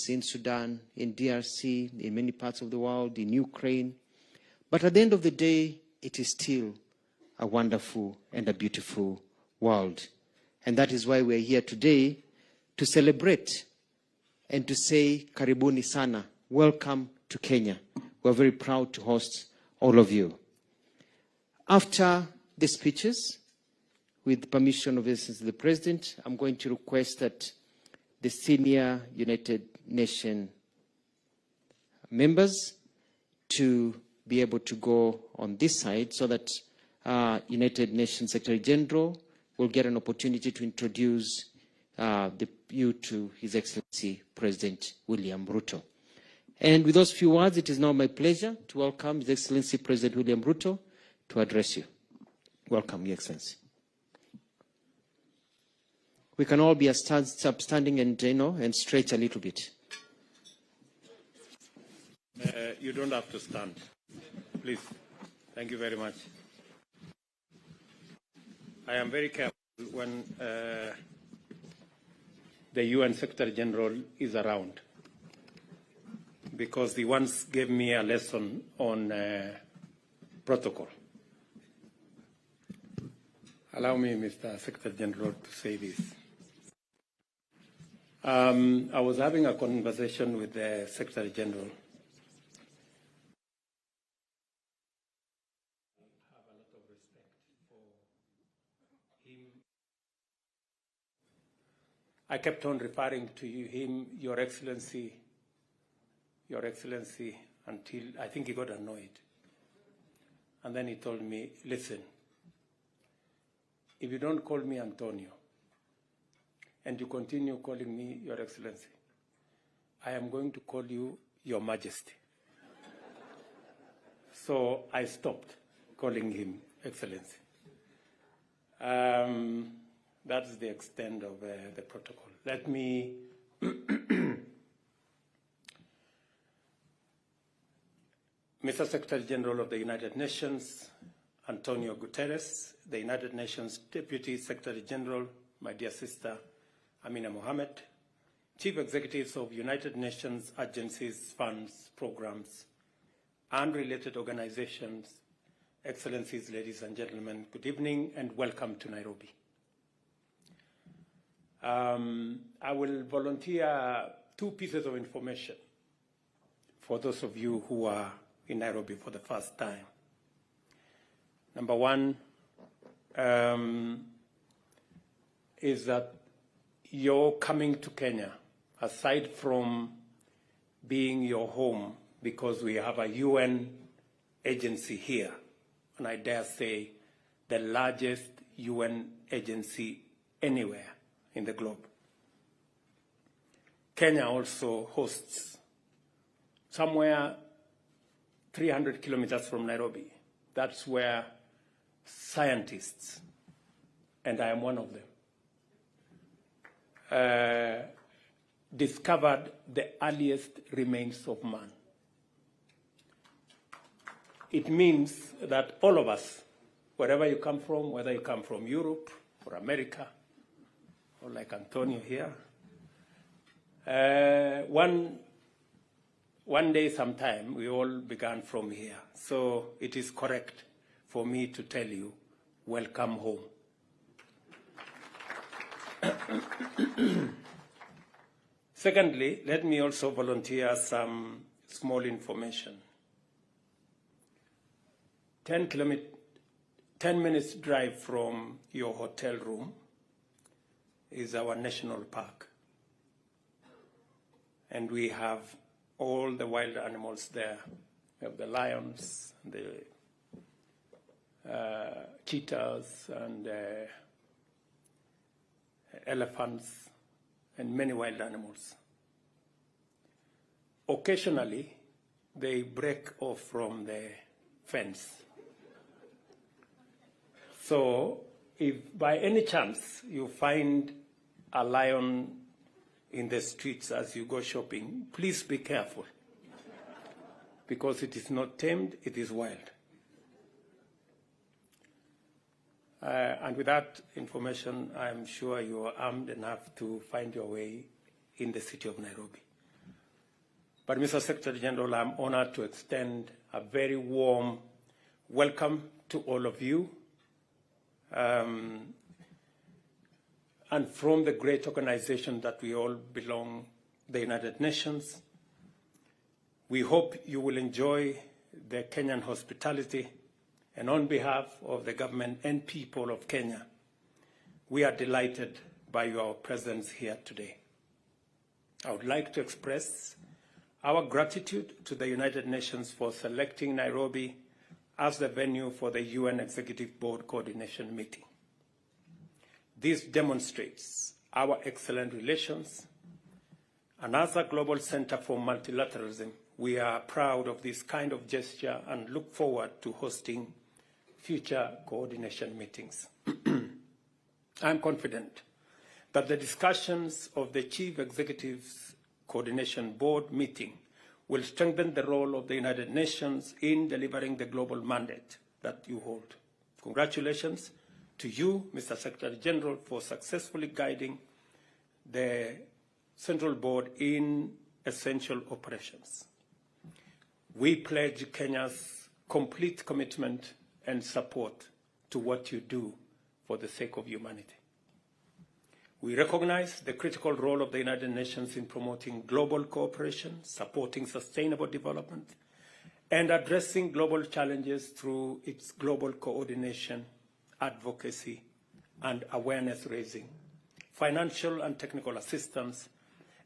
In Sudan, in DRC, in many parts of the world, in Ukraine. But at the end of the day, it is still a wonderful and a beautiful world. And that is why we are here today to celebrate and to say, Karibuni sana, welcome to Kenya. We're very proud to host all of you. After the speeches, with permission of the President, I'm going to request that the senior United Nations members to be able to go on this side so that United Nations Secretary General will get an opportunity to introduce you to His Excellency President William Ruto. And with those few words, it is now my pleasure to welcome His Excellency President William Ruto to address you. Welcome, Your Excellency. We can all be upstanding and, and stretch a little bit. You don't have to stand. Please. Thank you very much. I am very careful when the UN Secretary General is around, because he once gave me a lesson on protocol. Allow me, Mr. Secretary General, to say this. I was having a conversation with the Secretary General. I have a lot of respect for him. I kept on referring to him, Your Excellency, until I think he got annoyed. And then he told me, listen, if you don't call me Antonio, and you continue calling me Your Excellency, I am going to call you Your Majesty. So I stopped calling him Excellency. That's the extent of the protocol. Let me Mr. Secretary General of the United Nations, Antonio Gutterres, the United Nations Deputy Secretary General, my dear sister, Amina Mohammed, Chief Executives of United Nations agencies, funds, programs, and related organizations, Excellencies, ladies and gentlemen, good evening and welcome to Nairobi. I will volunteer 2 pieces of information for those of you who are in Nairobi for the first time. Number one is that your coming to Kenya, aside from being your home, because we have a UN agency here, and I dare say the largest UN agency anywhere in the globe. Kenya also hosts, somewhere 300 kilometers from Nairobi, that's where scientists, and I am one of them, discovered the earliest remains of man. It means that all of us, wherever you come from, whether you come from Europe or America, or like Antonio here, one day sometime we all began from here. So it is correct for me to tell you, welcome home. Secondly, let me also volunteer some small information. 10 minutes drive from your hotel room is our national park. And we have all the wild animals there. We have the lions, the cheetahs, and elephants, and many wild animals. Occasionally, they break off from the fence. So, if by any chance you find a lion in the streets as you go shopping, please be careful, because it is not tamed, it is wild. And with that information, I'm sure you are armed enough to find your way in the city of Nairobi. But Mr. Secretary General, I'm honored to extend a very warm welcome to all of you. And from the great organization that we all belong, the United Nations, we hope you will enjoy the Kenyan hospitality. And on behalf of the government and people of Kenya, we are delighted by your presence here today. I would like to express our gratitude to the United Nations for selecting Nairobi as the venue for the UN Executive Board Coordination Meeting. This demonstrates our excellent relations, and as a global center for multilateralism, we are proud of this kind of gesture and look forward to hosting future coordination meetings. I'm confident that the discussions of the Chief Executive's Coordination Board meeting will strengthen the role of the United Nations in delivering the global mandate that you hold. Congratulations to you, Mr. Secretary General, for successfully guiding the Central Board in essential operations. We pledge Kenya's complete commitment and support to what you do for the sake of humanity. We recognize the critical role of the United Nations in promoting global cooperation, supporting sustainable development, and addressing global challenges through its global coordination, advocacy, and awareness raising, financial and technical assistance,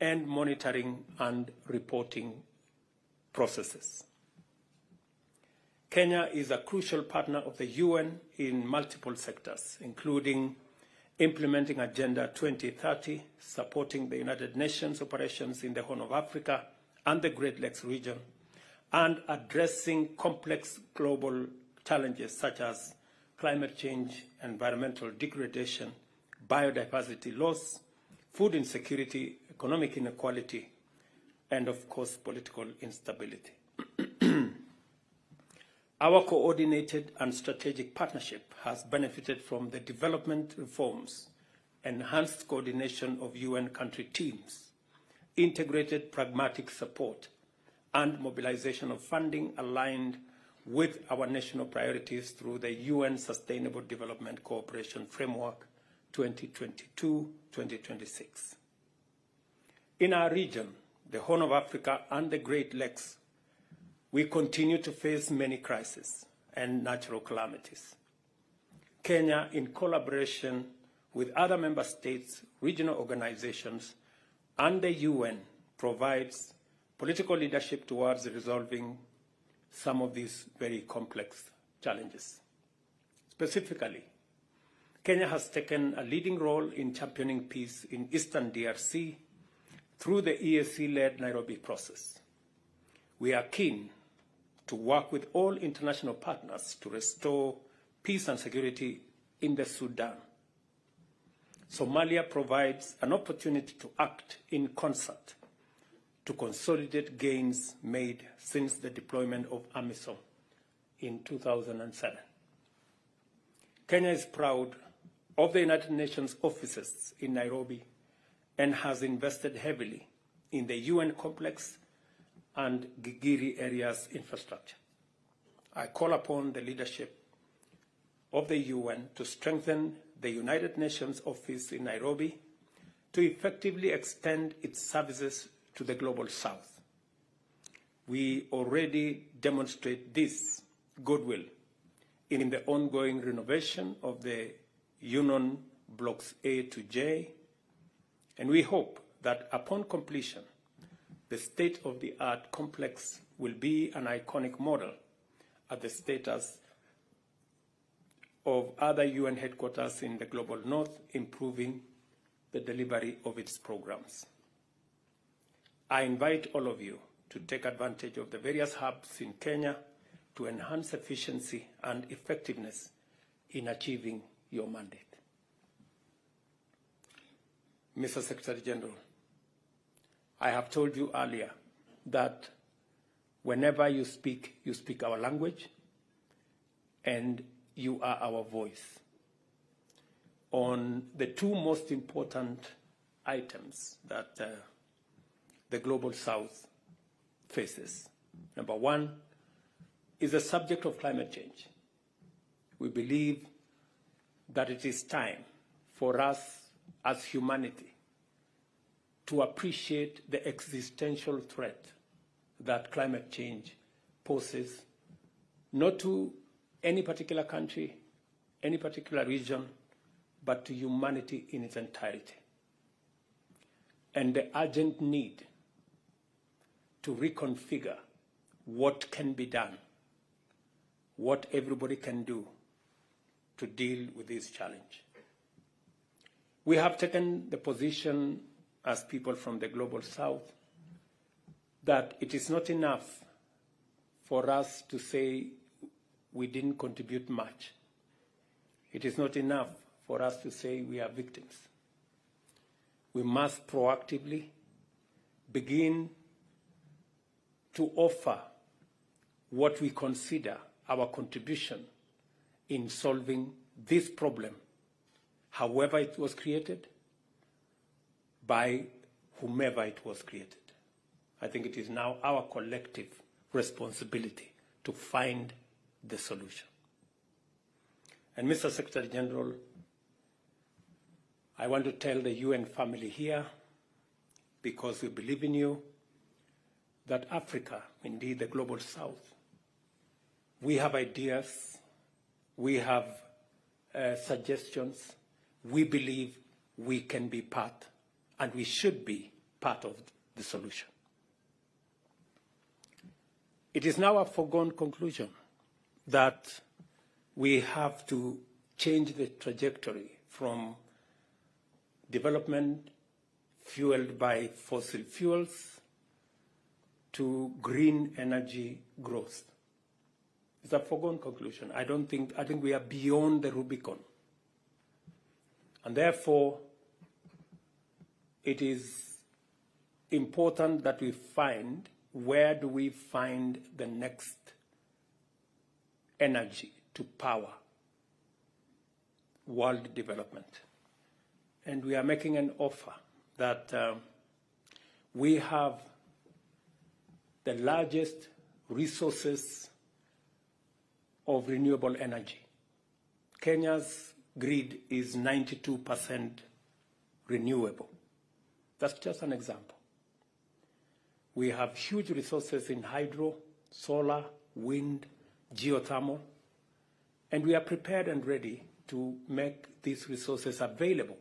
and monitoring and reporting processes. Kenya is a crucial partner of the UN in multiple sectors, including implementing Agenda 2030, supporting the United Nations operations in the Horn of Africa and the Great Lakes region, and addressing complex global challenges such as climate change, environmental degradation, biodiversity loss, food insecurity, economic inequality, and of course, political instability. Our coordinated and strategic partnership has benefited from the development reforms, enhanced coordination of UN country teams, integrated pragmatic support, and mobilization of funding aligned with our national priorities through the UN Sustainable Development Cooperation Framework 2022-2026. In our region, the Horn of Africa and the Great Lakes, we continue to face many crises and natural calamities. Kenya, in collaboration with other member states, regional organizations, and the UN, provides political leadership towards resolving some of these very complex challenges. Specifically, Kenya has taken a leading role in championing peace in Eastern DRC through the EAC-led Nairobi process. We are keen to work with all international partners to restore peace and security in the Sudan. Somalia provides an opportunity to act in concert to consolidate gains made since the deployment of AMISOM in 2007. Kenya is proud of the United Nations offices in Nairobi and has invested heavily in the UN complex and Gigiri area's infrastructure. I call upon the leadership of the UN to strengthen the United Nations office in Nairobi to effectively extend its services to the global south. We already demonstrate this goodwill in the ongoing renovation of the Union Blocks A to J, and we hope that upon completion, the state-of-the-art complex will be an iconic model at the status of other UN headquarters in the global north, improving the delivery of its programs. I invite all of you to take advantage of the various hubs in Kenya to enhance efficiency and effectiveness in achieving your mandate. Mr. Secretary General, I have told you earlier that whenever you speak our language, and you are our voice. on the two most important items that the Global South faces. Number one is the subject of climate change. We believe that it is time for us as humanity to appreciate the existential threat that climate change poses, not to any particular country, any particular region, but to humanity in its entirety. And the urgent need to reconfigure what can be done, what everybody can do to deal with this challenge. We have taken the position as people from the Global South that it is not enough for us to say we didn't contribute much. It is not enough for us to say we are victims. We must proactively begin to offer what we consider our contribution in solving this problem, however it was created, by whomever it was created. I think it is now our collective responsibility to find the solution. And Mr. Secretary General, I want to tell the UN family here, because we believe in you, that Africa, indeed the Global South, we have ideas, we have suggestions, we believe we can be part, and we should be part of the solution. It is now a foregone conclusion that we have to change the trajectory from development fueled by fossil fuels to green energy growth. It's a foregone conclusion. I think we are beyond the Rubicon. And therefore, it is important that we find, where do we find the next energy to power world development? And we are making an offer that we have the largest resources of renewable energy. Kenya's grid is 92% renewable. That's just an example. We have huge resources in hydro, solar, wind, geothermal, and we are prepared and ready to make these resources available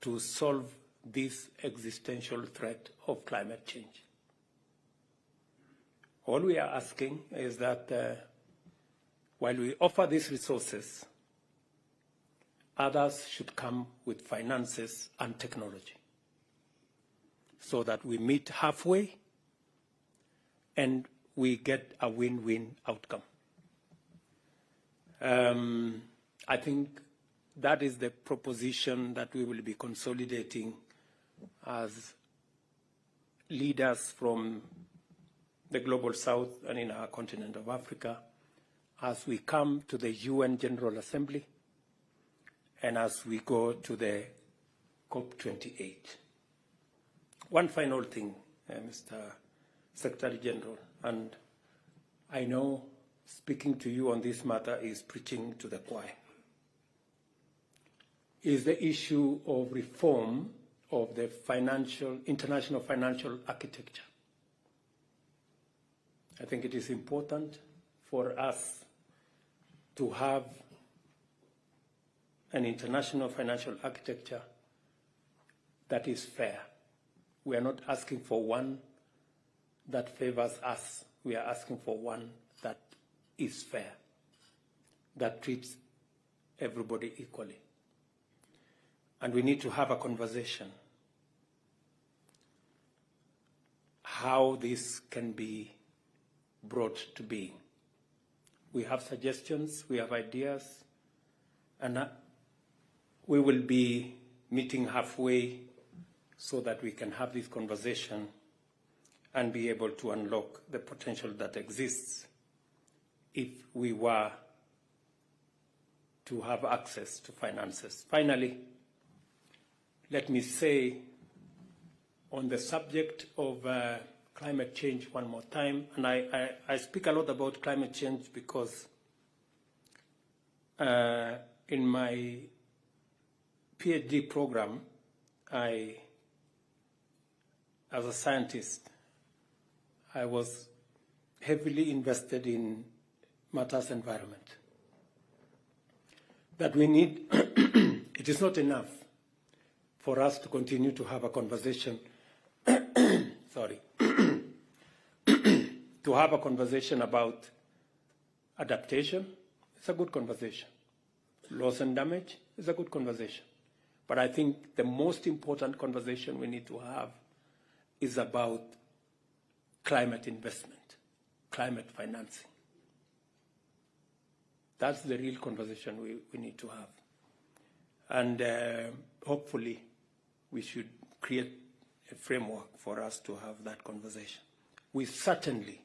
to solve this existential threat of climate change. All we are asking is that while we offer these resources, others should come with finances and technology, so that we meet halfway and we get a win-win outcome. I think that is the proposition that we will be consolidating as leaders from the Global South and in our continent of Africa, as we come to the UN General Assembly and as we go to the COP28. One final thing, Mr. Secretary General, and I know speaking to you on this matter is preaching to the choir, is the issue of reform of the international financial architecture. I think it is important for us to have an international financial architecture that is fair. We are not asking for one that favors us. We are asking for one that is fair, that treats everybody equally. And we need to have a conversation how this can be brought to being. We have suggestions, we have ideas, and we will be meeting halfway so that we can have this conversation and be able to unlock the potential that exists if we were to have access to finances. Finally, let me say on the subject of climate change one more time, and I speak a lot about climate change because in my PhD program, as a scientist, I was heavily invested in matters environment. That we need, it is not enough for us to continue to have a conversation, sorry, to have a conversation about adaptation. It's a good conversation. Loss and damage is a good conversation. But I think the most important conversation we need to have is about climate investment, climate financing. That's the real conversation we need to have. And hopefully we should create a framework for us to have that conversation. We certainly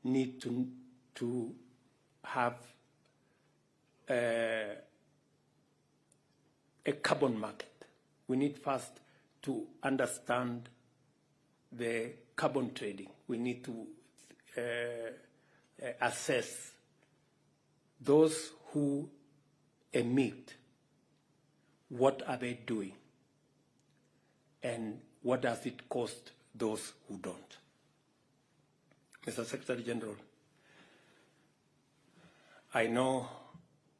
need to have a carbon market. We need first to understand the carbon trading. We need to assess those who emit, what are they doing, and what does it cost those who don't. Mr. Secretary General, I know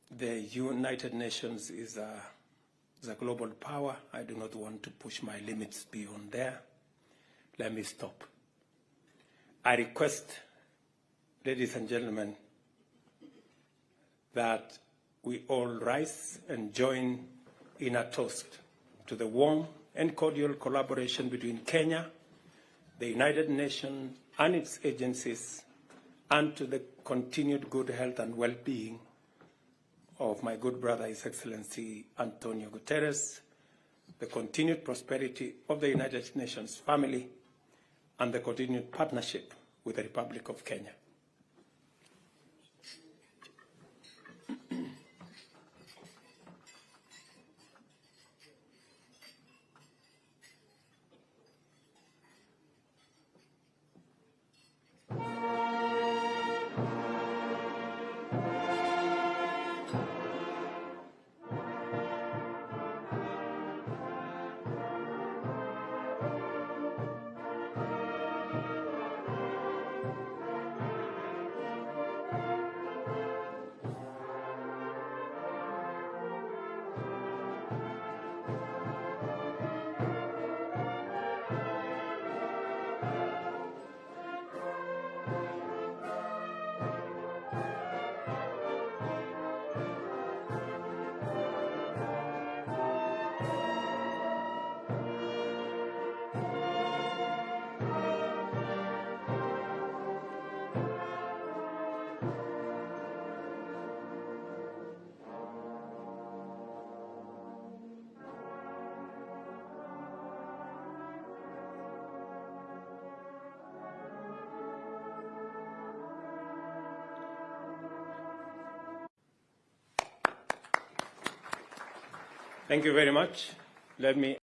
the United Nations is a global power. I do not want to push my limits beyond there. Let me stop. I request, ladies and gentlemen, that we all rise and join in a toast to the warm and cordial collaboration between Kenya, the United Nations and its agencies, and to the continued good health and well-being of my good brother, His Excellency Antonio Gutterres, the continued prosperity of the United Nations family, and the continued partnership with the Republic of Kenya. Thank you very much. Let me